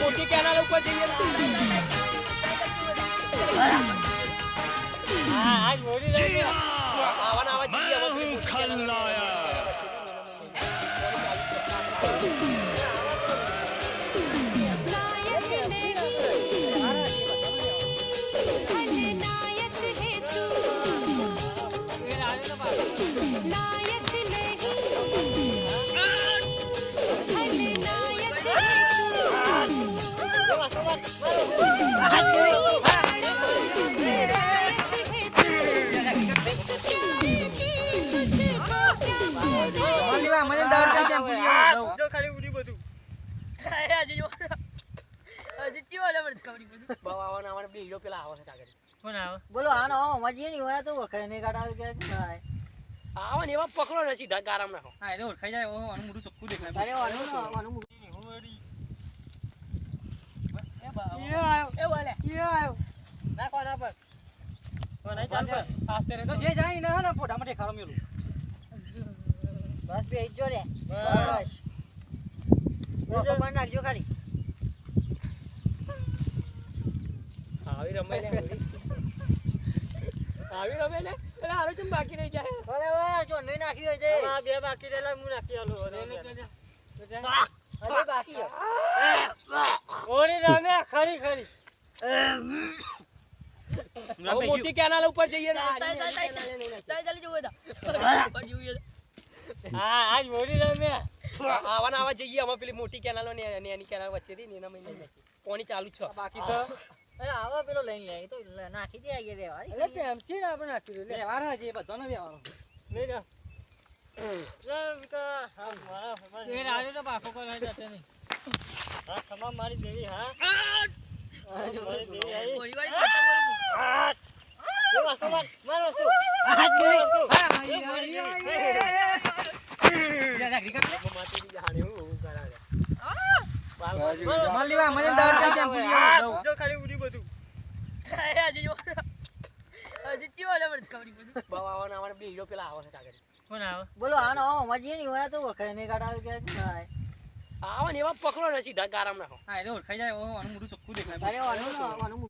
મોટી કેનાલ ઉપર જઈએ આજ મોડી રહી આવા જઈએ બોલો આનો મજી નહીં હોય તો ઓળખાય નહીં કાઢા કે આવા ને એવા પકડો ને સીધા ગારામ નાખો હા એટલે ઓળખાઈ જાય આનું મોઢું ચોખ્ખું દેખાય અરે આનું નાખો ના પર જે જાય ને હા ફોટા માટે ખારો મેલું બસ બે જો રે બસ ખબર નાખજો ખાલી આવી રમે ને આવી રમે ને એટલે હારો ચમ બાકી રહી જાય અરે ઓય જો નહીં નાખી હોય છે આ બે બાકી રહેલા હું નાખી આલું અરે બાકી ઓરી રમે ખરી ખરી મોટી કેનાલ ઉપર જઈએ ને હા આજ મોટી રમે આવા જઈએ અમે પેલી મોટી કેનાલો ને એની કેનાલ વચ્ચે થી એના મહિને પાણી ચાલુ છે બાકી તો આવા પેલો લઈને લે તો નાખી દે આઈએ વ્યવહાર એટલે પ્રેમથી આપણે નાખી દે વ્યવહાર છે બધાનો વ્યવહાર લે જા એ રાજુ તો પાખો કરાઈ જતે નહીં હા ખમા મારી દેવી હા મારી દેવી બોલો આનો મજી નહીં હોય તો ઓળખાય નહીં કાઢા કે આવા ને એવા પકડો ને સીધા ગારામ નાખો હા એટલે ઓળખાઈ જાય આનું મોઢું ચોખ્ખું દેખાય અરે આનું